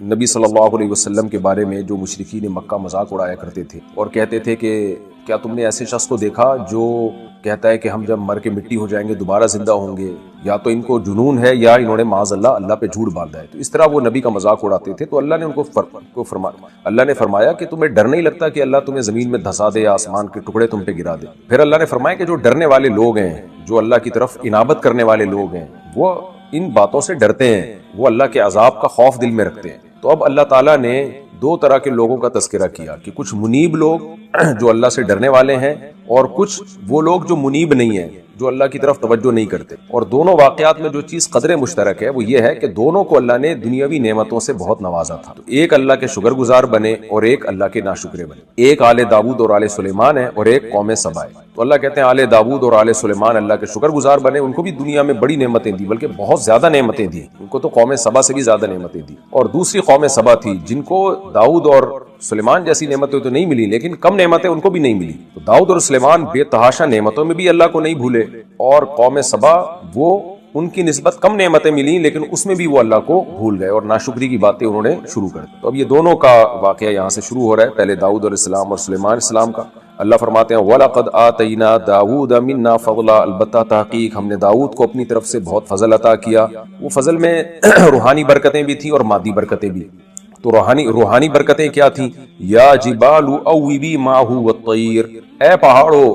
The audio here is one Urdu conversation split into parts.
نبی صلی اللہ علیہ وسلم کے بارے میں جو مشرکین مکہ مذاق اڑایا کرتے تھے اور کہتے تھے کہ کیا تم نے ایسے شخص کو دیکھا جو کہتا ہے کہ ہم جب مر کے مٹی ہو جائیں گے دوبارہ زندہ ہوں گے، یا تو ان کو جنون ہے یا انہوں نے معاذ اللہ پہ جھوٹ باندھا ہے. تو اس طرح وہ نبی کا مذاق اڑاتے تھے. تو اللہ نے ان کو فرمایا کہ تمہیں ڈر نہیں لگتا کہ اللہ تمہیں زمین میں دھسا دے یا آسمان کے ٹکڑے تم پہ گرا دے. پھر اللہ نے فرمایا کہ جو ڈرنے والے لوگ ہیں، جو اللہ کی طرف انابت کرنے والے لوگ ہیں، وہ ان باتوں سے ڈرتے ہیں، وہ اللہ کے عذاب کا خوف دل میں رکھتے ہیں. تو اب اللہ تعالیٰ نے دو طرح کے لوگوں کا تذکرہ کیا کہ کچھ منیب لوگ جو اللہ سے ڈرنے والے ہیں، اور کچھ وہ لوگ جو منیب نہیں ہیں، جو اللہ کی طرف توجہ نہیں کرتے. اور دونوں واقعات میں جو چیز قدر مشترک ہے وہ یہ ہے کہ دونوں کو اللہ نے دنیاوی نعمتوں سے بہت نوازا تھا. تو ایک اللہ کے شکر گزار بنے اور ایک اللہ کے ناشکرے بنے. ایک آل داؤد اور آل سلیمان ہے اور ایک قوم سبا ہے. تو اللہ کہتے ہیں آل داؤد اور آل سلیمان اللہ کے شکر گزار بنے، ان کو بھی دنیا میں بڑی نعمتیں دی، بلکہ بہت زیادہ نعمتیں دی. ان کو تو قوم سبا سے بھی زیادہ نعمتیں دی. اور دوسری قوم سبا تھی جن کو داؤد اور سلیمان جیسی نعمتیں تو نہیں ملی، لیکن کم نعمتیں ان کو بھی نہیں ملی. تو داؤد اور سلیمان بے تحاشا نعمتوں میں بھی اللہ کو نہیں بھولے، اور قوم سبا وہ ان کی نسبت کم نعمتیں ملی لیکن اس میں بھی وہ اللہ کو بھول گئے اور ناشکری کی باتیں انہوں نے شروع کر دی. تو اب یہ دونوں کا واقعہ یہاں سے شروع ہو رہا ہے، پہلے داؤد علیہ السلام اور سلیمان علیہ السلام کا. اللہ فرماتے ہیں وَلَقَدْ آتَيْنَا دَاوُودَ مِنَّا فَضْلًا، البتہ تحقیق ہم نے داؤد کو اپنی طرف سے بہت فضل عطا کیا. وہ فضل میں روحانی برکتیں بھی تھیں اور مادی برکتیں بھی. تو روحانی برکتیں کیا تھیں؟ یا جبال اوبی ماہ والطیر، اے پہاڑو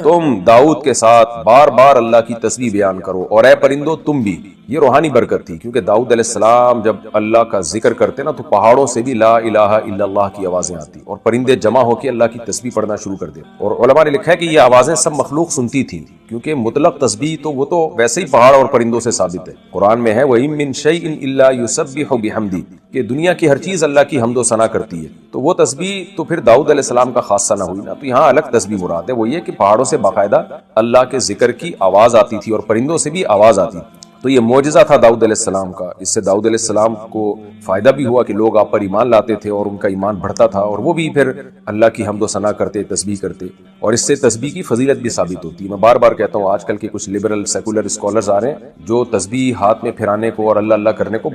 تم داؤد کے ساتھ بار بار اللہ کی تسبیح بیان کرو، اور اے پرندو تم بھی. یہ روحانی برکت تھی، کیونکہ داؤد علیہ السلام جب اللہ کا ذکر کرتے نا تو پہاڑوں سے بھی لا الہ الا اللہ کی آوازیں آتی اور پرندے جمع ہو کے اللہ کی تسبیح پڑھنا شروع کر دے. اور علماء نے لکھا ہے کہ یہ آوازیں سب مخلوق سنتی تھی، کیونکہ مطلق تسبیح تو وہ تو ویسے ہی پہاڑ اور پرندوں سے ثابت ہے. قرآن میں ہے وَإِن مِّن شَيْءٍ إِلَّا يُسَبِّحُ بِحَمْدِهِ، کہ دنیا کی ہر چیز اللہ کی حمد و ثنا کرتی ہے. تو وہ تسبیح تو پھر داؤد علیہ السلام کا خاصہ نہ ہوئی نا. تو یہاں الگ تسبیح مراد ہے، وہ یہ کہ پہاڑوں سے باقاعدہ اللہ کے ذکر کی آواز آتی تھی اور پرندوں سے بھی آواز آتی تھی. تو یہ معجزہ تھا داؤد علیہ السلام کا. اس سے داؤد علیہ السلام کو فائدہ بھی ہوا کہ لوگ آپ پر ایمان لاتے تھے اور ان کا ایمان بڑھتا تھا، اور وہ بھی پھر اللہ کی حمد و ثنا کرتے، تسبیح کرتے. اور اس سے تسبیح کی فضیلت بھی ثابت ہوتی ہے. میں بار بار کہتا ہوں، آج کل کے کچھ لبرل سیکولر اسکالرز آ رہے ہیں جو تسبیح ہاتھ میں پھرانے کو اور اللہ اللہ کرنے کو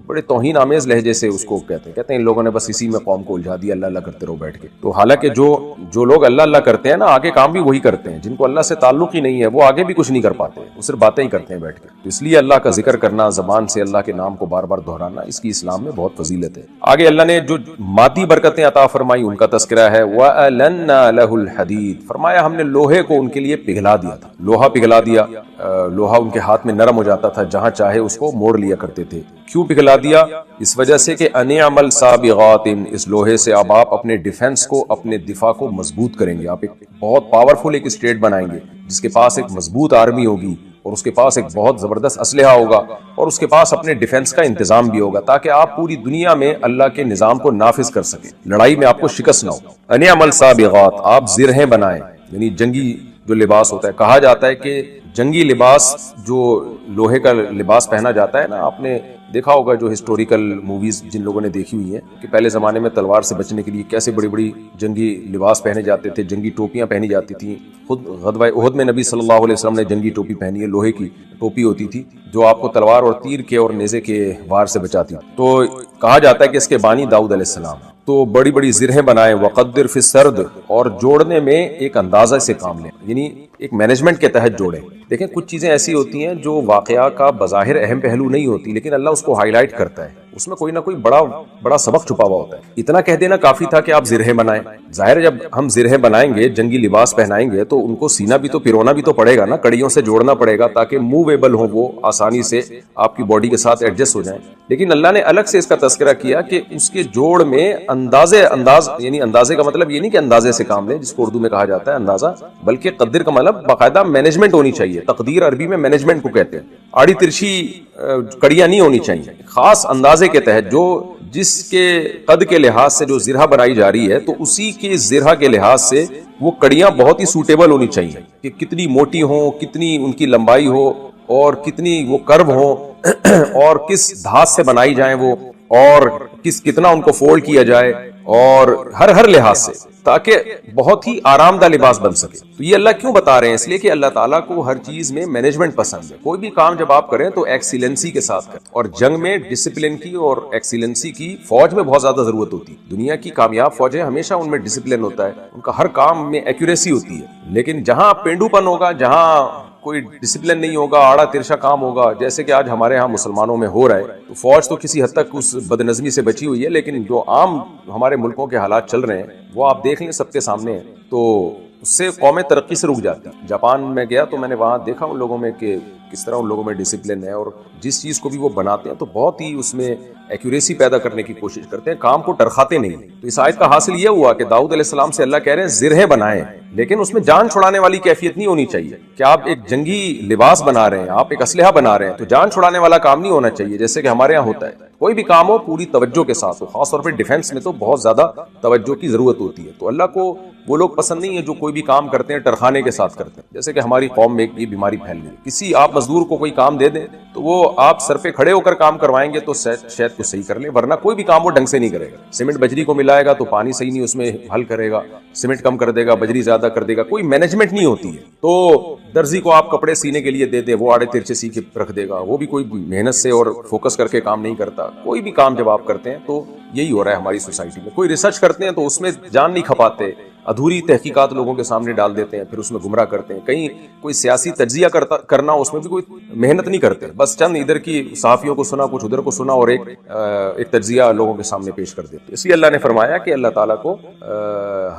بڑے توہین آمیز لہجے سے اس کو کہتے ہیں ان لوگوں نے بس اسی میں قوم کو الجھا دیا، اللہ اللہ کرتے رہو بیٹھ کے. تو حالانکہ جو لوگ اللہ اللہ کرتے ہیں نا، آگے کام بھی وہی کرتے ہیں. جن کو اللہ سے تعلق ہی نہیں ہے وہ آگے بھی کچھ نہیں کر پاتے، وہ صرف باتیں ہی کرتے ہیں بیٹھ کے. تو اس لیے اللہ کا ذکر کرنا، زبان سے اللہ کے نام کو بار بار دہرانا، اس کی اسلام میں بہت فضیلت ہے. آگے اللہ نے جو مادی برکتیں عطا فرمائی ان کا تذکرہ ہے. وَأَلَنَّا لَهُ الْحَدِيدَ، فرمایا ہم نے لوہے کو ان کے لیے پگھلا دیا تھا. لوہا پگھلا دیا، لوہا ان کے ہاتھ میں نرم ہو جاتا تھا، جہاں چاہے اس کو موڑ لیا کرتے تھے. کیوں پگھلا دیا؟ اس وجہ سے کہ ان عمل سابغات، اس لوہے سے اب آپ اپنے ڈیفنس کو، اپنے دفاع کو مضبوط کریں گے. آپ ایک بہت پاورفل ایک اسٹیٹ بنائیں گے جس کے پاس ایک مضبوط آرمی ہوگی، اور اس کے پاس ایک بہت زبردست اسلحہ ہوگا، اور اس کے پاس اپنے ڈیفنس کا انتظام بھی ہوگا، تاکہ آپ پوری دنیا میں اللہ کے نظام کو نافذ کر سکیں، لڑائی میں آپ کو شکست نہ ہو. ان عمل سابغات، آپ زرہیں بنائیں، یعنی جنگی جو لباس ہوتا ہے. کہا جاتا ہے کہ جنگی لباس جو لوہے کا لباس پہنا جاتا ہے نا، آپ نے دیکھا ہوگا جو ہسٹوریکل موویز جن لوگوں نے دیکھی ہوئی ہیں کہ پہلے زمانے میں تلوار سے بچنے کے لیے کیسے بڑی بڑی جنگی لباس پہنے جاتے تھے، جنگی ٹوپیاں پہنی جاتی تھیں. خود غزوہ احد میں نبی صلی اللہ علیہ وسلم نے جنگی ٹوپی پہنی ہے، لوہے کی ٹوپی ہوتی تھی جو آپ کو تلوار اور تیر کے اور نیزے کے وار سے بچاتی. تو کہا جاتا ہے کہ اس کے بانی داؤد علیہ السلام. تو بڑی بڑی زرہیں بنائیں. وقدر فی السرد، اور جوڑنے میں ایک اندازہ سے کام لیں، یعنی ایک مینجمنٹ کے تحت جوڑیں. دیکھیں کچھ چیزیں ایسی ہوتی ہیں جو واقعہ کا بظاہر اہم پہلو نہیں ہوتی، لیکن اللہ اس کو ہائی لائٹ کرتا ہے، اس میں کوئی نہ کوئی بڑا سبق چھپا ہوا ہوتا ہے. اتنا کہہ دینا کافی تھا کہ آپ زرہیں بنائیں. ظاہر جب ہم زرہیں بنائیں گے، جنگی لباس پہنائیں گے، تو ان کو سینا بھی تو پرونا بھی تو پڑے گا نا، کڑیوں سے جوڑنا پڑے گا تاکہ موویبل ہوں، وہ آسانی سے آپ کی باڈی کے ساتھ ایڈجسٹ ہو جائیں. لیکن اللہ نے الگ سے اس کا تذکرہ کیا کہ اس کے جوڑ میں انداز، یعنی اندازے کا مطلب یہ نہیں کہ اندازے سے کام لیں جس کو اردو میں کہا جاتا ہے اندازہ، بلکہ قدر کا مطلب باقاعدہ مینجمنٹ ہونی چاہیے. تقدیر عربی میں مینجمنٹ کو کہتے ہیں. آڑی ترچھی کڑیاں نہیں ہونی چاہیے، خاص اندازے کے تحت جو جس کے قد کے لحاظ سے جو زرہ بنائی جا رہی ہے تو اسی کے زرہ کے لحاظ سے وہ کڑیاں بہت ہی سوٹیبل ہونی چاہیے کہ کتنی موٹی ہوں، کتنی ان کی لمبائی ہو، اور کتنی وہ کرو ہوں، اور کس دھات سے بنائی جائیں وہ، اور کتنا ان کو فولڈ کیا جائے، اور ہر لحاظ سے، تاکہ بہت ہی آرام دہ لباس بن سکے۔ تو یہ اللہ کیوں بتا رہے ہیں؟ اس لیے کہ اللہ تعالیٰ کو ہر چیز میں مینجمنٹ پسند ہے۔ کوئی بھی کام جب آپ کریں تو ایکسیلنسی کے ساتھ کریں، اور جنگ میں ڈسپلن کی اور ایکسیلنسی کی فوج میں بہت زیادہ ضرورت ہوتی ہے۔ دنیا کی کامیاب فوجیں ہمیشہ ان میں ڈسپلن ہوتا ہے، ان کا ہر کام میں ایکوریسی ہوتی ہے، لیکن جہاں پینڈو پن ہوگا، جہاں کوئی ڈسپلن نہیں ہوگا، آڑا ترشا کام ہوگا، جیسے کہ آج ہمارے ہاں مسلمانوں میں ہو رہا ہے، تو فوج تو کسی حد تک اس بدنظمی سے بچی ہوئی ہے، لیکن جو عام ہمارے ملکوں کے حالات چل رہے ہیں وہ آپ دیکھ لیں، سب کے سامنے ہیں، تو اس سے قومیں ترقی سے رک جاتی ہیں۔ جاپان میں گیا تو میں نے وہاں دیکھا ان لوگوں میں کہ کس طرح ان لوگوں میں ڈسپلن ہے، اور جس چیز کو بھی وہ بناتے ہیں تو بہت ہی اس میں ایکوریسی پیدا کرنے کی کوشش کرتے ہیں، کام کو ٹرخاتے نہیں۔ تو اس آیت کا حاصل یہ ہوا کہ داؤد علیہ السلام سے اللہ کہہ رہے ہیں زرہیں بنائیں، لیکن اس میں جان چھڑانے والی کیفیت نہیں ہونی چاہیے کہ آپ ایک جنگی لباس بنا رہے ہیں، آپ ایک اسلحہ بنا رہے ہیں، تو جان چھڑانے والا کام نہیں ہونا چاہیے جیسے کہ ہمارے ہاں ہوتا ہے۔ کوئی بھی کام ہو پوری توجہ کے ساتھ ہو، خاص طور پہ ڈیفنس میں تو بہت زیادہ توجہ کی ضرورت ہوتی ہے۔ تو اللہ کو وہ لوگ پسند نہیں ہے جو کوئی بھی کام کرتے ہیں ٹرخانے کے ساتھ کرتے ہیں، جیسے کہ ہماری قوم میں یہ بیماری پھیل گئی۔ کسی آپ مزدور کو کوئی کام دے دیں تو وہ آپ سر پہ کھڑے ہو کر کام کروائیں گے تو شاید کو صحیح کر لیں، ورنہ کوئی بھی کام وہ ڈھنگ سے نہیں کرے گا۔ سیمنٹ بجری کو ملائے گا تو پانی صحیح نہیں اس میں حل کرے گا، سیمنٹ کم کر دے گا، بجری زیادہ کر دے گا، کوئی مینجمنٹ نہیں ہوتی ہے۔ تو درزی کو آپ کپڑے سینے کے لیے دے دیں، وہ آڑے ترچے سی کے رکھ دے گا، وہ بھی کوئی محنت سے اور فوکس کر کے کام نہیں کرتا۔ کوئی بھی کام جب آپ کرتے ہیں تو یہی ہو رہا ہے ہماری سوسائٹی میں۔ کوئی ریسرچ کرتے ہیں تو اس میں جان نہیں کھپاتے، ادھوری تحقیقات لوگوں کے سامنے ڈال دیتے ہیں، پھر اس میں گمراہ کرتے ہیں۔ کہیں کوئی سیاسی تجزیہ کرنا، اس میں بھی کوئی محنت نہیں کرتے، بس چند ادھر کی صحافیوں کو سنا، کچھ ادھر کو سنا، اور ایک تجزیہ لوگوں کے سامنے پیش کر دیتے۔ اس لیے اللہ نے فرمایا کہ اللہ تعالیٰ کو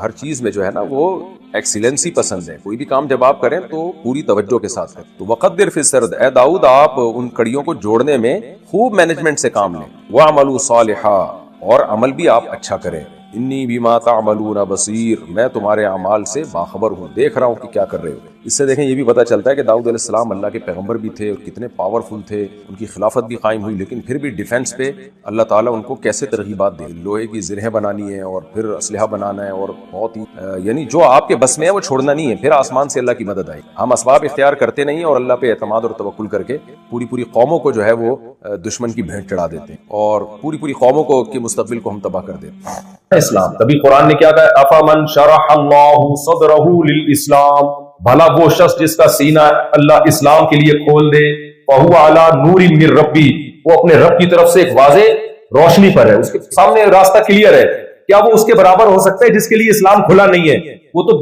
ہر چیز میں جو ہے نا وہ ایکسیلنسی پسند ہے۔ کوئی بھی کام جب آپ کریں تو پوری توجہ کے ساتھ کریں۔ تو وقدر فی السرد، اے داؤد آپ ان کڑیوں کو جوڑنے میں خوب مینجمنٹ سے کام لیں۔ وَاعْمَلُوا صَالِحًا، اور عمل بھی آپ اچھا کریں۔ انی بما تعملون بصیر، میں تمہارے اعمال سے باخبر ہوں، دیکھ رہا ہوں کہ کیا کر رہے ہو۔ اس سے دیکھیں یہ بھی پتہ چلتا ہے کہ داؤد علیہ السلام اللہ کے پیغمبر بھی تھے اور کتنے پاورفل تھے، ان کی خلافت بھی قائم ہوئی، لیکن پھر بھی ڈیفنس پہ اللہ تعالیٰ ان کو کیسے ترغیبات دے، لوہے کی زرہیں بنانی ہے اور پھر اسلحہ بنانا ہے، اور بہت ہی یعنی جو آپ کے بس میں ہے وہ چھوڑنا نہیں ہے، پھر آسمان سے اللہ کی مدد آئے۔ ہم اسباب اختیار کرتے نہیں اور اللہ پہ اعتماد اور توکل کر کے پوری قوموں کو جو ہے وہ دشمن کی بھینٹ چڑھا دیتے ہیں، اور پوری قوموں کو کے مستقبل کو ہم تباہ کر دیتے ہیں۔ اسلام تبھی قرآن نے کیا کہا، افمن شرح اللہ صدرہ للاسلام، بھلا وہ شخص جس کا سینہ اللہ اسلام کے لیے کھول دے، فہو علی نور من ربی، وہ اپنے رب کی طرف سے ایک واضح روشنی پر ہے، اس کے سامنے راستہ کلیئر ہے۔ کیا وہ اس کے برابر ہو سکتا ہے جس کے لیے اسلام کھلا نہیں ہے؟ وہ تو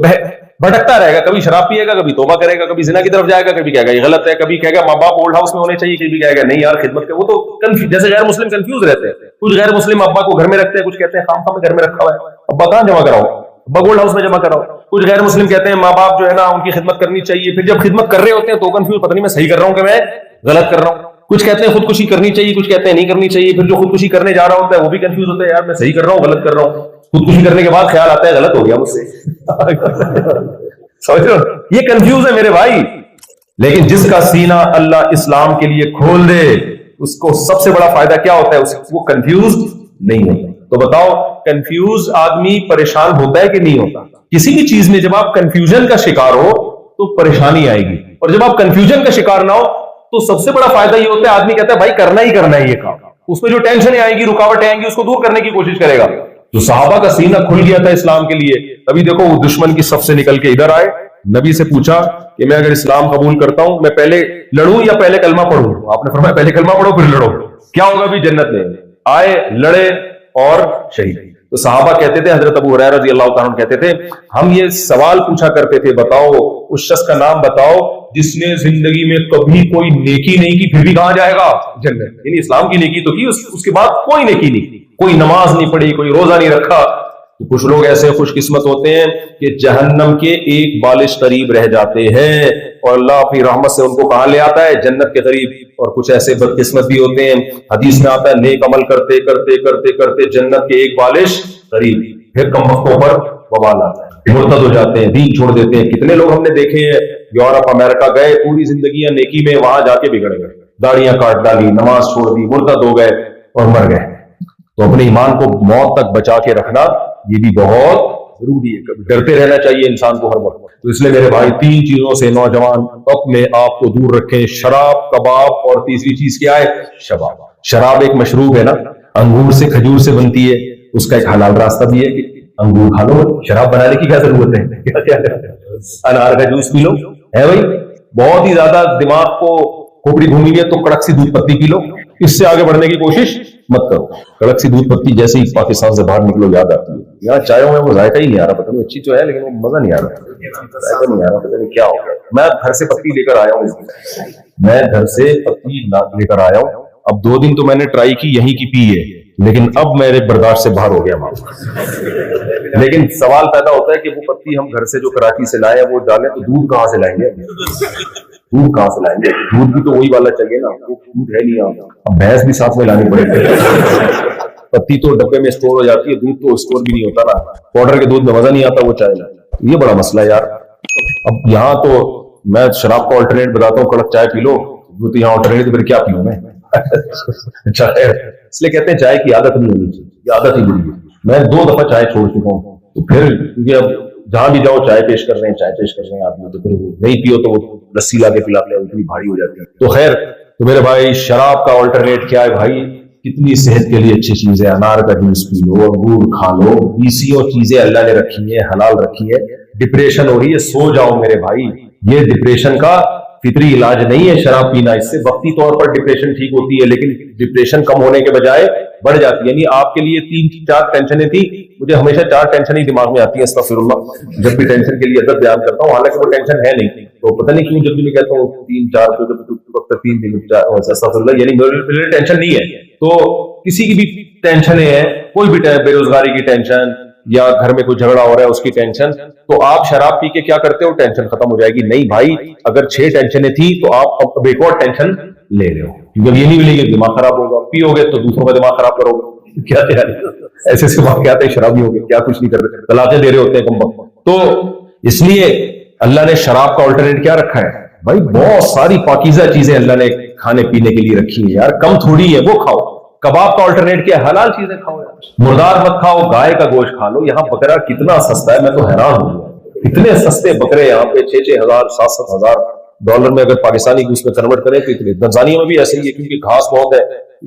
بھٹکتا رہے گا، کبھی شراب پیے گا، کبھی توبہ کرے گا، کبھی زنا کی طرف جائے گا، کبھی کہے گا یہ غلط ہے، کبھی کہے گا ماں باپ اولڈ ہاؤس میں ہونے چاہیے، کبھی کہے گا نہیں یار خدمت کر۔ وہ تو جیسے غیر مسلم کنفیوز رہتے ہیں، کچھ غیر مسلم ابا کو گھر میں رکھتے ہیں، کچھ کہتے ہیں خام میں گھر میں رکھا ہوا ہے، ابا کہاں جمع کراؤ، ابا گولڈ ہاؤس میں جمع کراؤ۔ کچھ غیر مسلم کہتے ہیں ماں باپ جو ہے نا ان کی خدمت کرنی چاہیے، پھر جب خدمت کر رہے ہوتے ہیں تو کنفیوز، پتہ نہیں میں صحیح کر رہا ہوں کہ میں غلط کر رہا ہوں۔ کچھ کہتے ہیں خودکشی کرنی چاہیے، کچھ کہتے ہیں نہیں کرنی چاہیے، پھر جو خودکشی کرنے جا رہا ہوتا ہے وہ بھی کنفیوز ہوتا ہے، یار میں صحیح کر رہا ہوں غلط کر رہا ہوں۔ خودکشی کرنے کے بعد خیال آتا ہے غلط ہو گیا مجھ سے۔ سمجھ رہے ہو؟ یہ کنفیوز ہے میرے بھائی۔ لیکن جس کا سینہ اللہ اسلام کے لیے کھول دے اس کو سب سے بڑا فائدہ کیا ہوتا ہے؟ وہ کنفیوز نہیں ہوتا۔ تو بتاؤ کنفیوز آدمی پریشان ہوتا ہے کہ نہیں ہوتا؟ کسی بھی چیز میں جب آپ کنفیوژن کا شکار ہو تو پریشانی آئے گی، اور جب آپ کنفیوژن کا شکار نہ ہو تو سب سے بڑا فائدہ یہ ہوتا ہے آدمی کہتا ہے بھائی کرنا ہی کرنا ہے یہ کام، اس میں جو ٹینشنیں آئیں گی، رکاوٹیں آئیں گی، اس کو دور کرنے کی کوشش کرے گا۔ جو صحابہ کا سینہ کھل گیا تھا اسلام کے لیے، ابھی دیکھو وہ دشمن کی صف سے نکل کے ادھر آئے، نبی سے پوچھا کہ میں اگر اسلام قبول کرتا ہوں میں پہلے لڑوں یا پہلے کلمہ پڑھوں؟ آپ نے فرمایا پہلے کلمہ پڑھو پھر لڑو، کیا ہوگا بھی جنت میں؟ آئے، لڑے اور شہید۔ تو صحابہ کہتے تھے، حضرت ابو ہریرہ رضی اللہ تعالیٰ عنہ کہتے تھے ہم یہ سوال پوچھا کرتے تھے بتاؤ اس شخص کا نام بتاؤ جس نے زندگی میں کبھی کوئی نیکی نہیں کی پھر بھی کہاں جائے گا؟ جنت۔ یعنی اسلام کی نیکی تو کی، اس کے بعد کوئی نیکی نہیں کی، کوئی نماز نہیں پڑھی، کوئی روزہ نہیں رکھا۔ تو کچھ لوگ ایسے خوش قسمت ہوتے ہیں کہ جہنم کے ایک بالش قریب رہ جاتے ہیں اور اللہ اپنی رحمت سے ان کو کہاں لے آتا ہے؟ جنت کے قریب۔ اور کچھ ایسے بدقسمت بھی ہوتے ہیں، حدیث میں آتا ہے نیک عمل کرتے کرتے کرتے کرتے جنت کے ایک بالش قریب، پھر کم وقتوں پر وبال آتا ہے، مرتد ہو جاتے ہیں، دین چھوڑ دیتے ہیں۔ کتنے لوگ ہم نے دیکھے ہیں یورپ امریکہ گئے، پوری زندگیاں نیکی میں، وہاں جا کے بگڑ گئے، داڑیاں کاٹ ڈالی، نماز چھوڑ دی، مرتد ہو گئے اور مر گئے۔ تو اپنے ایمان کو موت تک بچا کے رکھنا یہ بھی بہت ضروری ہے، کبھی ڈرتے رہنا چاہیے انسان کو ہر وقت۔ تو اس لیے میرے بھائی تین چیزوں سے نوجوان اپنے آپ کو دور رکھیں، شراب، کباب، اور تیسری چیز کیا ہے؟ شباب۔ شراب ایک مشروب ہے نا، انگور سے کھجور سے بنتی ہے، اس کا ایک حلال راستہ بھی ہے کہ انگور کھا لو, شراب بنانے کی کیا ضرورت ہے, کیا انار کا جوس پی لو ہے بھائی. بہت ہی زیادہ دماغ کو کھوپڑی گھومی ہے تو کڑک سی دودھ پتی پی لو, اس سے آگے بڑھنے کی کوشش مت کرو. کڑک سی دودھ پتی جیسے ہی پاکستان سے باہر نکلو یاد آتی ہے. یہاں چائے میں وہ ذائقہ ہی نہیں آ رہا, پتہ نہیں اچھی تو ہے لیکن وہ مزہ نہیں آ رہا, ذائقہ نہیں آ رہا, پتہ نہیں کیا ہو گیا. میں گھر سے پتی لے کر آیا ہوں, میں گھر سے پتی لے کر آیا ہوں. اب 2 دن تو میں نے ٹرائی کی یہیں کی پی ہے, لیکن اب میرے برداشت سے باہر ہو گیا معاملہ. لیکن سوال پیدا ہوتا ہے کہ وہ پتی ہم گھر سے جو کراچی سے لائے وہ ڈالیں تو دودھ کہاں سے لائیں گے, دودھ کہاں سے لائیں گے, دودھ بھی تو وہی والا چاہیے نا, وہ دودھ ہے نہیں. اب بھینس بھی ساتھ میں لانی پڑے گی. پتی تو ڈبے میں اسٹور ہو جاتی ہے, دودھ تو اسٹور بھی نہیں ہوتا نا, پاؤڈر کے دودھ میں مزہ نہیں آتا وہ چائے لا. یہ بڑا مسئلہ ہے یار. اب یہاں تو میں شراب کا آلٹرنیٹ بتاتا ہوں, کڑک چائے پی لو, وہ تو یہاں آلٹرنیٹ پھر کیا پیوں میں. اچھا اس لیے کہتے ہیں چائے کی عادت نہیں ہونی چاہیے, یہ عادت ہی بری ہے. میں 2 دفعہ چائے چھوڑ چکا ہوں, تو پھر کیونکہ اب جہاں بھی جاؤ چائے پیش کر رہے ہیں, چائے پیش کر رہے ہیں آدمی, تو پھر نہیں پیو تو وہ لسی لا کے پلاتے ہیں, اتنی بھاری ہو جاتی ہے. تو خیر, تو میرے بھائی شراب کا آلٹرنیٹ کیا ہے بھائی, کتنی صحت کے لیے اچھی چیز ہے. انار کا جوس پی لو, انگور کھا لو, 20 چیزیں اللہ نے رکھی ہیں, حلال رکھی ہے. ڈپریشن ہو رہی ہے, سو جاؤ میرے بھائی. یہ ڈپریشن کا فطری علاج نہیں ہے شراب پینا. اس سے وقتی طور پر ڈپریشن ٹھیک ہوتی ہے, لیکن ڈپریشن کم ہونے کے بجائے بڑھ جاتی ہے. یعنی آپ کے لیے 3-4 ٹینشنیں تھی, مجھے ہمیشہ 4 ٹینشن ہی دماغ میں آتی ہیں, استغفر اللہ, جب بھی ٹینشن کے لیے ادب بیان کرتا ہوں, حالانکہ وہ ٹینشن ہے نہیں. تو پتہ نہیں کیوں جب بھی میں کہتا ہوں 3-4 استغفر اللہ, یعنی میرے ٹینشن نہیں ہے. تو کسی کی بھی ٹینشنیں ہیں, کوئی بھی بے روزگاری کی ٹینشن یا گھر میں کوئی جھگڑا ہو رہا ہے اس کی ٹینشن, تو آپ شراب پی کے کیا کرتے ہو, ٹینشن ختم ہو جائے گی. نہیں بھائی, اگر 6 ٹینشنیں تھی تو آپ اب ایک اور ٹینشن لے رہے ہو, کیونکہ یہ نہیں ملے گی, دماغ خراب ہوگا. پیو گے تو دوسروں کا دماغ خراب کرو گے. کیا ایسے سے واقعات ہیں, شرابی ہو گئے, کیا کچھ نہیں کر رہے, طلاقیں دے رہے ہوتے ہیں کم وقت. تو اس لیے اللہ نے شراب کا آلٹرنیٹ کیا رکھا ہے بھائی, بہت ساری پاکیزہ چیزیں اللہ نے کھانے پینے کے لیے رکھی ہیں یار, کم تھوڑی ہے, وہ کھاؤ. کباب کا آلٹرنیٹ کیا, حلال چیزیں کھاؤ. مردار مت کھاؤ, گائے کا گوشت کھا لو. یہاں بکرا کتنا سستا ہے, میں تو حیران ہوں. اتنے سستے بکرے یہاں پہ, 6,000 7,000 ڈالر میں اگر پاکستانی گوشت میں کنورٹ کریں تو اتنے. تنزانیہ میں بھی ایسے ہی ہے, کیونکہ گھاس بہت ہے,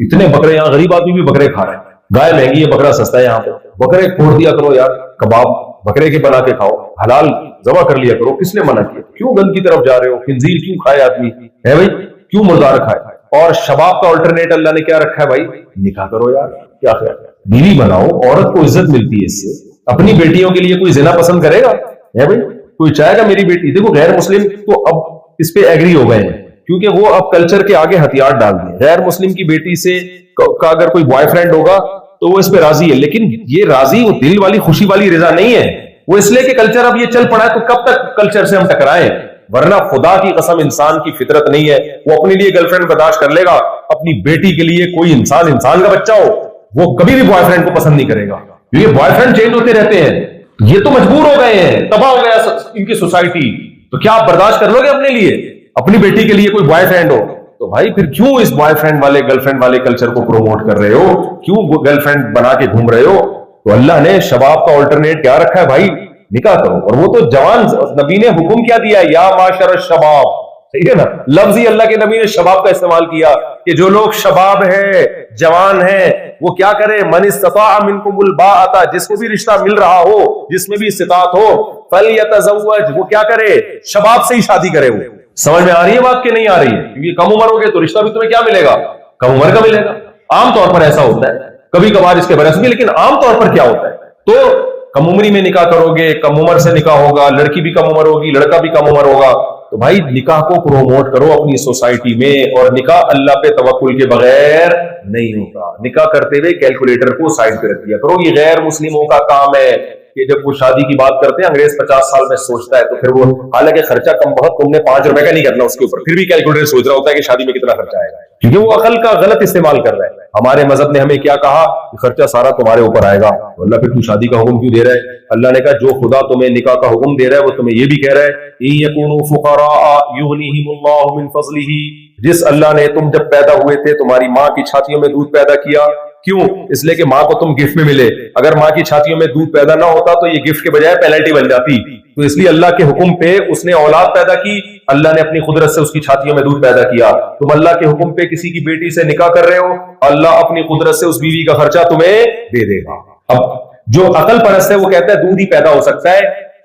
اتنے بکرے یہاں غریب آدمی بھی بکرے کھا رہے ہیں. گائے مہنگی ہے, بکرا سستا ہے یہاں پہ. بکرے کھوڑ دیا کرو یار, کباب بکرے کے بنا کے کھاؤ, حلال ذبح کر لیا کرو. کس نے منع کیا, کیوں گند کی طرف جا رہے ہو, خنزیر کیوں کھائے آدمی ہے بھائی, کیوں مردار کھائے. اور شباب کا آلٹرنیٹ اللہ نے کیا رکھا ہے بھائی, نکاح کرو یار. کیا خیال ہے, بیوی بناؤ, عورت کو عزت ملتی ہے اس سے. اپنی بیٹیوں کے لیے کوئی زنا پسند کرے گا ہے بھائی, کوئی چاہے گا میری بیٹی. دیکھو غیر مسلم تو اب اس پہ ایگری ہو گئے ہیں, کیونکہ وہ اب کلچر کے آگے ہتھیار ڈال دیں. غیر مسلم کی بیٹی سے کا اگر کوئی بوائے فرینڈ ہوگا تو وہ اس پہ راضی ہے, لیکن یہ راضی وہ دل والی خوشی والی رضا نہیں ہے. وہ اس لیے کہ کلچر اب یہ چل پڑا ہے, تو کب تک کلچر سے ہم ٹکرائیں. ورنہ خدا کی قسم انسان کی فطرت نہیں ہے, وہ اپنے لیے گرل فرینڈ برداشت کر لے گا, اپنی بیٹی کے لیے کوئی انسان کا بچہ ہو وہ کبھی بھی بوائے فرینڈ کو پسند نہیں کرے گا, کیونکہ بوائے فرینڈ چینج ہوتے رہتے ہیں. یہ تو مجبور ہو گئے ہیں, تباہ ہو گیا ان کی سوسائٹی. تو کیا آپ برداشت کر لو گے اپنے لیے, اپنی بیٹی کے لیے کوئی بوائے فرینڈ ہو؟ تو بھائی پھر کیوں اس بوائے فرینڈ والے گرل فرینڈ والے کلچر کو پروموٹ کر رہے ہو, کیوں گرل فرینڈ بنا کے گھوم رہے ہو؟ تو اللہ نے شباب کا آلٹرنیٹ کیا رکھا ہے بھائی, نکاح کرو. اور وہ تو جوان, نبی نے حکم کیا دیا ہے, یا معاشر الشباب, ٹھیک ہے نا, لفظ ہی اللہ کے نبی نے شباب کا استعمال کیا کہ جو لوگ شباب ہیں, جوان ہیں, وہ کیا کرے, من استطاع منکم الباءۃ, جس کو بھی رشتہ مل رہا ہو, جس میں بھی استطاعت ہو, فلیتزوج, وہ کیا کرے, شباب سے ہی شادی کرے. وہ سمجھ میں آ رہی ہے بات کہ نہیں آ رہی ہے؟ کیونکہ کم عمر ہوگے تو رشتہ بھی تمہیں کیا ملے گا, کم عمر کا ملے گا. عام طور پر ایسا ہوتا ہے, کبھی کبھار اس کے برعکس بھی, لیکن عام طور پر کیا ہوتا ہے, تو کم عمری میں نکاح کرو گے, کم عمر سے نکاح ہوگا, لڑکی بھی کم عمر ہوگی, لڑکا بھی کم عمر ہوگا. تو بھائی نکاح کو پروموٹ کرو اپنی سوسائٹی میں, اور نکاح اللہ پہ توکل کے بغیر نہیں ہوتا. نکاح کرتے ہوئے کیلکولیٹر کو سائڈ پہ رکھ دیا کرو. یہ غیر مسلموں کا کام ہے کہ جب وہ شادی کی بات کرتے ہیں, انگریز 50 سال میں سوچتا ہے, تو پھر وہ حالانکہ خرچہ کم بہت تم نے 5 روپے کا نہیں کرنا اس کے اوپر, پھر بھی کیلکولیٹر سوچ رہا ہوتا ہے کہ شادی میں کتنا خرچہ آئے گا, کیونکہ وہ عقل کا غلط استعمال کر رہا ہے. ہمارے مذہب نے ہمیں کیا کہا کہ خرچہ سارا تمہارے اوپر آئے گا. اللہ پھر تو شادی کا حکم کیوں دے رہا ہے؟ اللہ نے کہا جو خدا تمہیں نکاح کا حکم دے رہا ہے وہ تمہیں یہ بھی کہہ رہا ہے, ان یکونوا فقراء یغنیہم اللہ من فضلہ, جس اللہ نے تم جب پیدا ہوئے تھے تمہاری ماں کی چھاتیوں میں دودھ پیدا کیا. کیوں؟ اس لیے کہ ماں کو تم گفٹ میں ملے. اگر ماں کی چھاتیوں میں دودھ پیدا نہ ہوتا تو یہ گفٹ کے بجائے پینلٹی بن جاتی. تو اس لیے اللہ کے حکم پہ اس نے اولاد پیدا کی, اللہ نے اپنی قدرت سے اس کی چھاتیوں میں دودھ پیدا کیا. تم اللہ کے حکم پہ کسی کی بیٹی سے نکاح کر رہے ہو, اللہ اپنی قدرت سے اس بیوی کا خرچہ تمہیں دے دے گا. اب جو عقل پرست ہے وہ کہتا ہے دودھ ہی پیدا ہو سکتا ہے,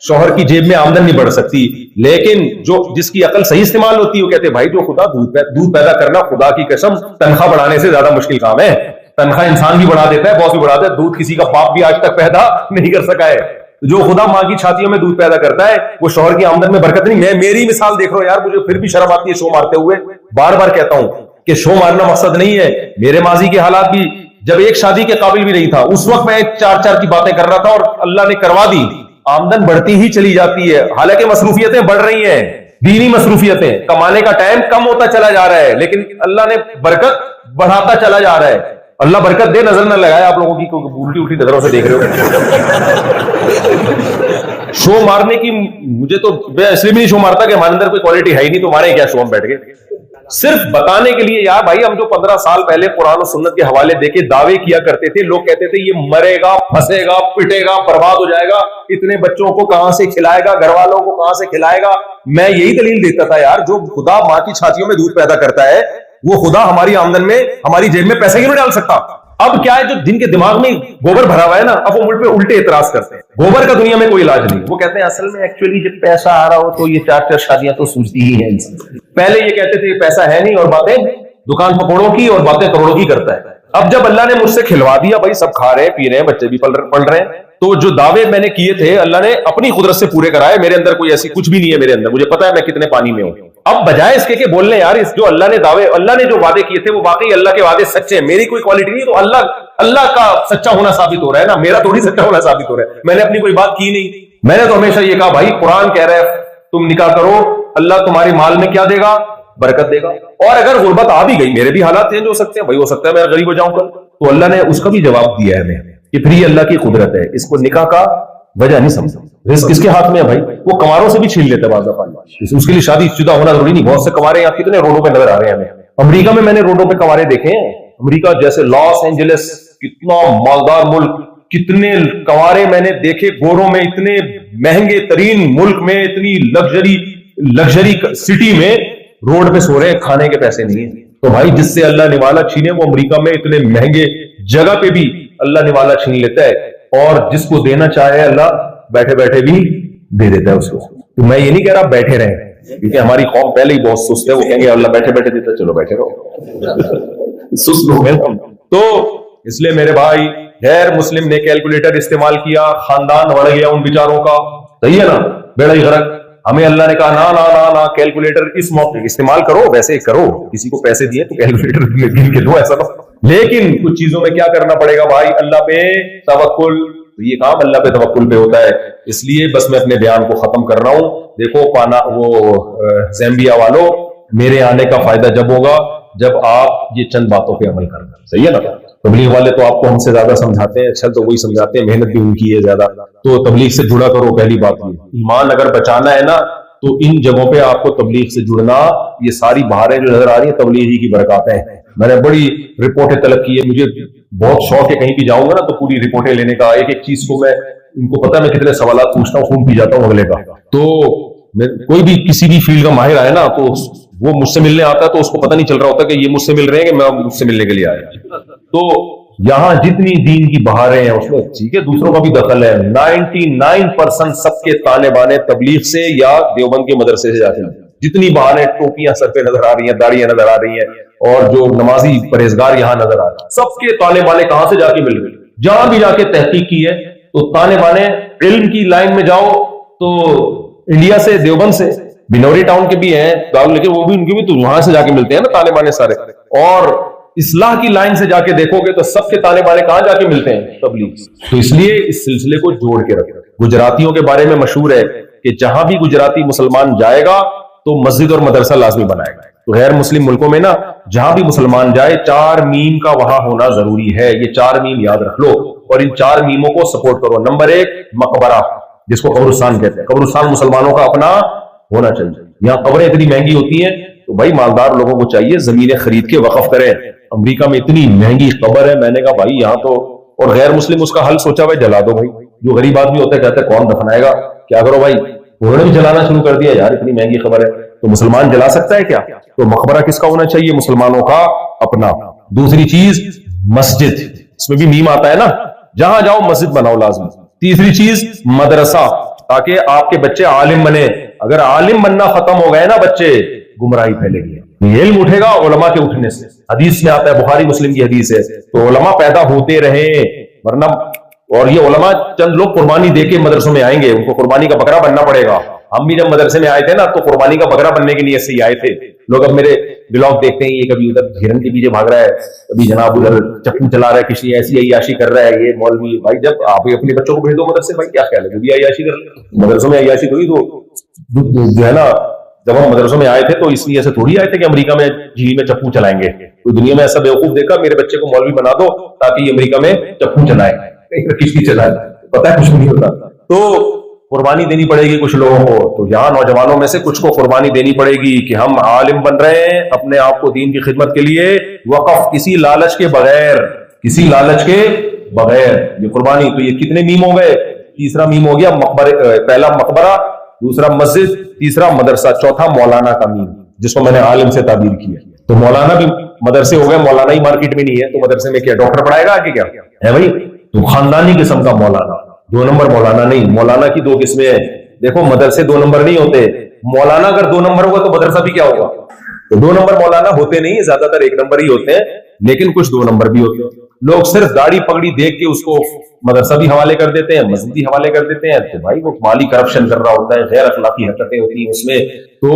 شوہر کی جیب میں آمدن نہیں بڑھ سکتی. لیکن جو جس کی عقل صحیح استعمال ہوتی ہے وہ کہتے ہیں بھائی جو خدا دودھ پیدا کرنا, خدا کی قسم تنخواہ بڑھانے سے زیادہ مشکل کام ہے. تنخواہ انسان بھی بڑھا دیتا ہے, باس بھی بڑھا دیتا ہے, دودھ کسی کا باپ بھی آج تک پیدا نہیں کر سکا ہے. جو خدا ماں کی چھاتیوں میں دودھ پیدا کرتا ہے وہ شوہر کی آمدن میں برکت نہیں. میں میری مثال دیکھ رہا ہوں یار, مجھے پھر بھی شرم آتی ہے شو مارتے ہوئے. بار بار کہتا ہوں کہ شو مارنا مقصد نہیں ہے. میرے ماضی کے حالات بھی, جب ایک شادی کے قابل بھی نہیں تھا اس وقت میں 4 کی باتیں کر رہا تھا اور اللہ نے کروا دی. آمدن بڑھتی ہی چلی جاتی ہے, حالانکہ مصروفیتیں بڑھ رہی ہیں, دینی مصروفیتیں, کمانے کا ٹائم کم ہوتا چلا جا رہا ہے, لیکن اللہ نے برکت بڑھاتا چلا جا رہا ہے. اللہ برکت دے, نظر نہ لگائے آپ لوگوں کی, الٹی الٹی نظروں سے دیکھ رہے ہو. شو مارنے کی مجھے تو اس لیے بھی نہیں شو مارتا کہ ہمارے اندر کوئی کوالٹی ہے ہی نہیں, تو مارے کیا شو ہم بیٹھ گئے صرف بتانے کے لیے. یار بھائی ہم جو 15 سال پہلے قرآن و سنت کے حوالے دے کے دعوے کیا کرتے تھے, لوگ کہتے تھے یہ مرے گا, پھنسے گا, پٹے گا, برباد ہو جائے گا, اتنے بچوں کو کہاں سے کھلائے گا, گھر والوں کو کہاں سے کھلائے گا. میں یہی دلیل دیتا تھا یار, جو خدا ماں کی چھاتیوں میں دودھ پیدا کرتا ہے وہ خدا ہماری آمدن میں, ہماری جیب میں پیسے کیوں نہیں ڈال سکتا. اب کیا ہے, جو جن کے دماغ میں گوبر بھرا ہوا ہے نا, اب وہ مجھ پہ الٹے اعتراض کرتے ہیں. گوبر کا دنیا میں کوئی علاج نہیں. وہ کہتے ہیں اصل میں ایکچولی جب پیسہ آ رہا ہو تو یہ 4 شادیاں تو سوچتی ہی ہیں. پہلے یہ کہتے تھے پیسہ ہے نہیں اور باتیں دکان پکوڑوں کی اور باتیں کروڑوں کی کرتا ہے. اب جب اللہ نے مجھ سے کھلوا دیا, بھائی سب کھا رہے ہیں, پی رہے ہیں, بچے بھی پل رہے ہیں, تو جو دعوے میں نے کیے تھے اللہ نے اپنی قدرت سے پورے کرائے. میرے اندر کوئی ایسی کچھ بھی نہیں ہے, میرے اندر مجھے پتا ہے میں کتنے پانی میں ہوں. اب بجائے اس کے کہ بولنے یار اس جو اللہ نے دعوے, اللہ نے جو وعدے کیے تھے وہ واقعی اللہ کے وعدے سچے ہیں, میری کوئی کوالٹی نہیں, تو اللہ کا سچا ہونا ثابت ہو رہا ہے نا, میرا تھوڑی سچا ہونا ثابت ہو رہا ہے. میں نے اپنی کوئی بات کی نہیں. میں نے تو ہمیشہ یہ کہا بھائی قرآن کہہ رہا ہے تم نکاح کرو, اللہ تمہارے مال میں کیا دے گا, برکت دے گا. اور اگر غربت آ بھی گئی, میرے بھی حالات چینج ہو سکتے ہیں, بھائی ہو سکتا ہے میں غریب ہو جاؤں کل, تو اللہ نے اس کا بھی جواب دیا ہے ہمیں کہ پھر یہ اللہ کی قدرت ہے. اس کو نکاح کا وجہ نہیں سمجھا, رزق کس کے ہاتھ میں ہے بھائی, وہ کنواروں سے بھی چھین لیتے ہیں بعض دفعہ. اس کے لیے شادی شدہ ہونا ضروری نہیں. بہت سے کنوارے آپ کتنے روڈوں پہ نظر آ رہے ہیں ہمیں. امریکہ میں نے روڈوں پہ کنوارے دیکھے ہیں, امریکہ جیسے لاس اینجلس, کتنا مالدار ملک, کتنے کنوارے میں نے دیکھے گوروں میں, اتنے مہنگے ترین ملک میں, اتنی لگژری سٹی میں روڈ پہ سو رہے ہیں, کھانے کے پیسے نہیں ہیں. تو بھائی جس سے اللہ نوالا چھینے, وہ امریکہ میں اتنے مہنگے جگہ پہ بھی اللہ نوالا چھین لیتا ہے, اور جس کو دینا چاہے اللہ بیٹھے بیٹھے بھی دے دیتا ہے اس کو. تو میں یہ نہیں کہہ رہا بیٹھے رہیں, کیونکہ ہماری قوم پہلے ہی بہت سست ہے, وہ کہیں گے اللہ بیٹھے بیٹھے دیتا, چلو بیٹھے رہو, سست لوگ ہیں ہم. تو اس لیے میرے بھائی غیر مسلم نے کیلکولیٹر استعمال کیا, خاندان بڑھ گیا ان بیچاروں کا, صحیح ہے نا, بیڑا ہی غرق. ہمیں اللہ نے کہا نا نا نا نا, کیلکولیٹر اس موقع استعمال کرو, ویسے کرو, کسی کو پیسے دیے تو کیلکولیٹر گن کے دو, ایسا نہ. لیکن کچھ چیزوں میں کیا کرنا پڑے گا بھائی, اللہ پہ توکل. یہ کام اللہ پہ توکل پہ ہوتا ہے. اس لیے بس میں اپنے بیان کو ختم کر رہا ہوں. دیکھو وہ زیمبیا والوں, میرے آنے کا فائدہ جب ہوگا جب آپ یہ چند باتوں پہ عمل کرنا, صحیح ہے نا. تبلیغ والے تو آپ کو ہم سے زیادہ سمجھاتے ہیں, اچھا تو وہی سمجھاتے ہیں, محنت بھی ان کی ہے زیادہ. تو تبلیغ سے جڑا کرو, پہلی بات یہ. ایمان اگر بچانا ہے نا تو ان جگہوں پہ آپ کو تبلیغ سے جڑنا, یہ ساری بہاریں جو نظر آ رہی ہیں تبلیغ ہی کی برکاتیں ہیں. میں نے بڑی رپورٹیں طلب کی ہے, مجھے بہت شوق ہے کہیں بھی جاؤں گا نا تو پوری رپورٹیں لینے کا, ایک ایک چیز کو میں, ان کو پتا ہے میں کتنے سوالات پوچھتا ہوں, خون پی جاتا ہوں اگلے کا. تو کوئی بھی کسی بھی فیلڈ کا ماہر آئے نا تو وہ مجھ سے ملنے آتا ہے تو اس کو پتہ نہیں چل رہا ہوتا کہ یہ مجھ سے مل رہے ہیں کہ میں مجھ سے ملنے کے لیے آیا. تو یہاں جتنی دین کی بہاریں ہیں اس میں ٹھیک ہے دوسروں کا بھی دخل ہے. 99% سب کے تانے بانے تبلیغ سے یا دیوبند کے مدرسے سے جاتے ہیں. جتنی بہاریں, ٹوپیاں سر پہ نظر آ رہی ہیں, داڑیاں نظر آ رہی ہیں, اور جو نمازی پرہیزگار یہاں نظر آ رہے ہیں, سب کے تانے بانے کہاں سے جا کے مل گئے. جہاں بھی جا کے تحقیق کی ہے تو تانے بانے, علم کی لائن میں جاؤ تو انڈیا سے, دیوبند سے, بنوری ٹاؤن کے بھی ہیں لیکن وہ بھی ان کے بھی تو وہاں سے جا کے ملتے ہیں نا تانے بانے سارے. اور اصلاح کی لائن سے جا کے دیکھو گے تو سب کے تانے بانے کہاں جا کے ملتے ہیں, تبلیغ. تو اس لیے اس سلسلے کو جوڑ کے رکھو. گجراتیوں کے بارے میں مشہور ہے کہ جہاں بھی گجراتی مسلمان جائے گا تو مسجد اور مدرسہ لازمی بنائے گا. تو غیر مسلم ملکوں میں نا جہاں بھی مسلمان جائے 4 میم کا وہاں ہونا ضروری ہے. یہ 4 میم یاد رکھ لو اور ان 4 میموں کو سپورٹ کرو. نمبر 1 مقبرہ, جس کو قبرستان کہتے ہیں. قبرستان مسلمانوں کا اپنا ہونا چاہیے. یہاں قبریں اتنی مہنگی ہوتی ہیں تو بھائی مالدار لوگوں کو چاہیے زمینیں خرید کے وقف کریں. امریکہ میں اتنی مہنگی قبر ہے, میں نے کہا بھائی یہاں تو, اور غیر مسلم اس کا حل سوچا بھائی جلا دو. بھائی جو غریب آدمی ہوتا ہے کہتے ہیں کون دفنائے گا, کیا کرو بھائی, انہوں نے بھی جلانا شروع کر دیا. یار اتنی مہنگی خبر ہے تو مسلمان جلا سکتا ہے کیا؟ تو مقبرہ کس کا ہونا چاہیے, مسلمانوں کا اپنا. دوسری چیز مسجد, اس میں بھی میم آتا ہے نا, جہاں جاؤ مسجد بناؤ لازمی. تیسری چیز مدرسہ, تاکہ آپ کے بچے عالم بنے. اگر عالم بننا ختم ہو گئے نا بچے, گمراہی پھیلے گی. یہ علم اٹھے گا علماء کے اٹھنے سے. حدیث میں آتا ہے, بخاری مسلم کی حدیث ہے, تو علماء پیدا ہوتے رہیں. ورنہ اور یہ علماء چند لوگ قربانی دے کے مدرسوں میں آئیں گے, ان کو قربانی کا بکرا بننا پڑے گا. ہم بھی جب مدرسے میں آئے تھے نا تو قربانی کا بکرا بننے کے لیے سے ہی آئے تھے. لوگ اب میرے بلاگ دیکھتے ہیں, یہ کبھی ادھر ہرن کے پیچھے بھاگ رہا ہے, کبھی جناب ادھر چپو چلا رہا ہے, کسی ایسی عیاشی کر رہا ہے. یہ مولوی بھائی جب آپ اپنے بچوں کو بھیج دو مدرسے, بھائی کیا خیال ہے, بھی عیاشی کر مدرسوں میں عیاشی تھوڑی. تو جو ہے نا, جب ہم مدرسوں میں آئے تھے تو اس لیے سے تھوڑی آئے تھے کہ امریکہ میں جھیل میں چپو چلائیں گے. کوئی دنیا میں ایسا بیوقوف دیکھا میرے بچے کو مولوی بنا دو تاکہ یہ امریکہ میں چپو چلائے, کشتی چلائے, پتا ہے کچھ نہیں ہوتا. تو قربانی دینی پڑے گی کچھ لوگوں کو. تو یہاں نوجوانوں میں سے کچھ کو قربانی دینی پڑے گی کہ ہم عالم بن رہے ہیں اپنے آپ کو دین کی خدمت کے لیے وقف, کسی لالچ کے بغیر, کسی لالچ کے بغیر. یہ قربانی. تو یہ کتنے میم ہو گئے؟ تیسرا میم ہو گیا مقبرے, پہلا مقبرہ, دوسرا مسجد, تیسرا مدرسہ, چوتھا مولانا کا میم, جس کو میں نے عالم سے تعبیر کیا. تو مولانا بھی مدرسے ہو گئے, مولانا ہی مارکیٹ میں نہیں ہے, تو مدرسے میں کیا ڈاکٹر پڑھائے گا آگے کیا ہے بھائی؟ تو خاندانی قسم کا مولانا, 2 نمبر مولانا نہیں. مولانا کی 2 قسمیں ہیں. دیکھو مدرسے 2 نمبر نہیں ہوتے. مولانا اگر 2 نمبر ہوگا تو مدرسہ بھی کیا ہوگا؟ تو 2 نمبر مولانا ہوتے نہیں, زیادہ تر 1 نمبر ہی ہوتے ہیں, لیکن کچھ 2 نمبر بھی ہوتے ہیں. لوگ صرف داڑھی پگڑی دیکھ کے اس کو مدرسہ بھی حوالے کر دیتے ہیں, مسجد بھی حوالے کر دیتے ہیں. تو بھائی وہ مالی کرپشن کر رہا ہوتا ہے, غیر اخلاقی حرکتیں ہوتی ہیں اس میں. تو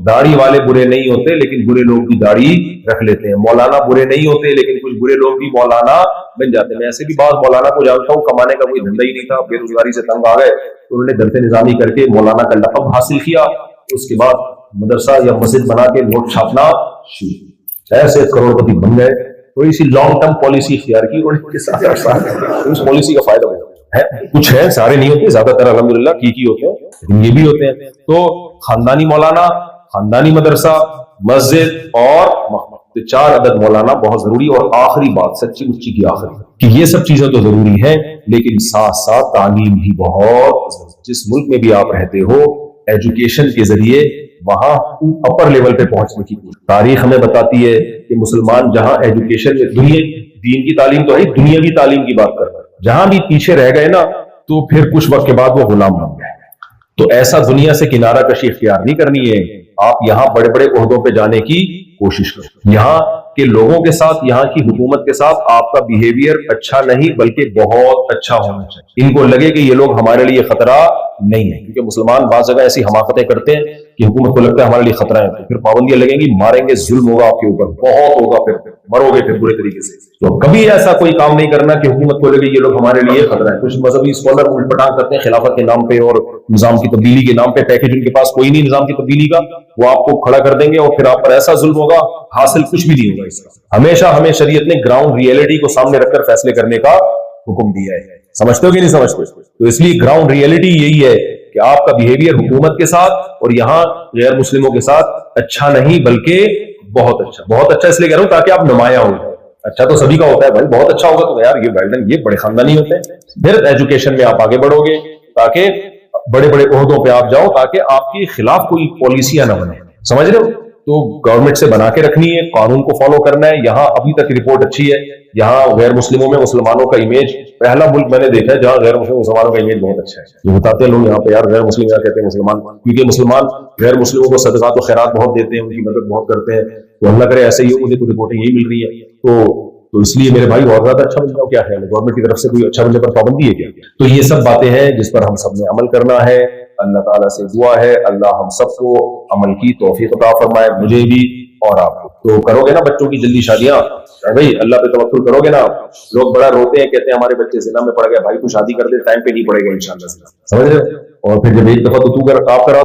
داڑھی والے برے نہیں ہوتے, لیکن برے لوگ بھی داڑھی رکھ لیتے ہیں. مولانا برے نہیں ہوتے, لیکن کچھ برے لوگ بھی مولانا بن جاتے ہیں. میں ایسے بھی بعض مولانا کو جانتا ہوں, کمانے کا کوئی دھندا ہی نہیں تھا, بے روزگاری سے تنگ آ گئے تو انہوں نے درس نظامی کر کے مولانا کا لقب حاصل کیا. اس کے بعد مدرسہ یا مسجد بنا کے نوٹ چھاپنا شروع, ایسے کروڑ پتی بن گئے. تھوڑی سی لانگ ٹرم پالیسی اختیار کی اور اس پالیسی کا فائدہ ہے. کچھ ہے, سارے نہیں ہوتے, زیادہ تر الحمدللہ ٹھیک ہی ہوتے ہیں, لیکن یہ بھی ہوتے ہیں. تو خاندانی مولانا, خاندانی مدرسہ, مسجد اور 4 عدد مولانا بہت ضروری. اور آخری بات, سچی مچی کی آخری, کہ یہ سب چیزیں تو ضروری ہیں, لیکن ساتھ ساتھ تعلیم بھی بہت. جس ملک میں بھی آپ رہتے ہو, ایجوکیشن کے ذریعے وہاں اپر لیول پہ پہنچنے کی تاریخ ہمیں بتاتی ہے کہ مسلمان جہاں ایجوکیشن میں دنیا دین کی تعلیم تو ہے, دنیاوی تعلیم کی بات کر رہا ہے, جہاں بھی پیچھے رہ گئے نا تو پھر کچھ وقت کے بعد وہ غلام بن گئے. تو ایسا دنیا سے کنارہ کشی اختیار نہیں کرنی ہے. آپ یہاں بڑے بڑے عہدوں پہ جانے کی کوشش کرو. یہاں کے لوگوں کے ساتھ, یہاں کی حکومت کے ساتھ آپ کا بیہیویئر اچھا نہیں بلکہ بہت اچھا ہونا چاہیے. ان کو لگے کہ یہ لوگ ہمارے لیے خطرہ نہیں ہے, کیونکہ مسلمان بعض جگہ ایسی حماقتیں کرتے ہیں کہ حکومت کو لگتا ہے ہمارے لیے خطرہ ہے, تو پھر پابندیاں لگیں گی, ماریں گے, ظلم ہوگا آپ کے اوپر, بہت ہوگا, پھر مرو گے پھر برے طریقے سے. تو کبھی ایسا کوئی کام نہیں کرنا کہ حکومت کو لگے یہ لوگ ہمارے لیے خطرہ ہے. کچھ مذہبی اسکالر الٹ پٹانگ کرتے ہیں خلافت کے نام پہ اور نظام کی تبدیلی کے نام پہ. پیکج ان کے پاس کوئی نہیں نظام کی تبدیلی کا, وہ آپ کو کھڑا کر دیں گے اور پھر آپ پر ایسا ظلم ہوگا, حاصل کچھ بھی نہیں ہوگا اس کا. ہمیشہ ہمیں شریعت نے گراؤنڈ ریئلٹی کو سامنے رکھ کر فیصلے کرنے کا حکم دیا ہے. سمجھتے ہو کہ نہیں سمجھتے؟ تو اس لیے گراؤنڈ ریئلٹی یہی ہے کہ آپ کا بیہیویئر حکومت کے ساتھ اور یہاں غیر مسلموں کے ساتھ اچھا نہیں بلکہ بہت اچھا. بہت اچھا اس لیے کہہ رہا ہوں تاکہ آپ نمایاں ہو. اچھا تو سبھی کا ہوتا ہے بھائی, بہت اچھا ہوگا تو یار یہ بڑے خاندانی ہوتے ہیں. پھر ایجوکیشن میں آپ آگے بڑھو گے تاکہ بڑے بڑے عہدوں پہ آپ جاؤ, تاکہ آپ کے خلاف کوئی پالیسیاں نہ بنے. سمجھ رہے ہو؟ تو گورنمنٹ سے بنا کے رکھنی ہے, قانون کو فالو کرنا ہے. یہاں ابھی تک رپورٹ اچھی ہے, یہاں غیر مسلموں میں مسلمانوں کا امیج, پہلا ملک میں نے دیکھا ہے جہاں غیر مسلم مسلمانوں کا امیج بہت اچھا ہے. یہ بتاتے ہیں لوگ یہاں پہ یار غیر مسلم کیا کہتے ہیں مسلمان, کیونکہ مسلمان غیر مسلموں کو صدقات و خیرات بہت دیتے ہیں, ان کی مدد بہت کرتے ہیں. تو اللہ کرے ایسے ہی ہو, مجھے تو رپورٹیں یہی مل رہی ہے. تو اس لیے میرے بھائی اور زیادہ اچھا بن جاؤ. کیا خیال ہے, گورنمنٹ کی طرف سے کوئی اچھا بننے پر پابندی ہے کیا؟ تو یہ سب باتیں ہیں جس پر ہم سب نے عمل کرنا ہے. اللہ تعالیٰ سے دعا ہے اللہ ہم سب کو عمل کی توفیق عطا فرمائے, مجھے بھی اور آپ کو. تو کرو گے نا بچوں کی جلدی شادیاں بھائی, اللہ پہ توکل کرو گے نا. لوگ بڑا روتے ہیں, کہتے ہیں ہمارے بچے زنا میں پڑ گئے. بھائی تو شادی کر دے, ٹائم پہ نہیں پڑے گا انشاءاللہ. سمجھ رہے ہو؟ اور پھر جب ایک دفعہ تو آپ کرا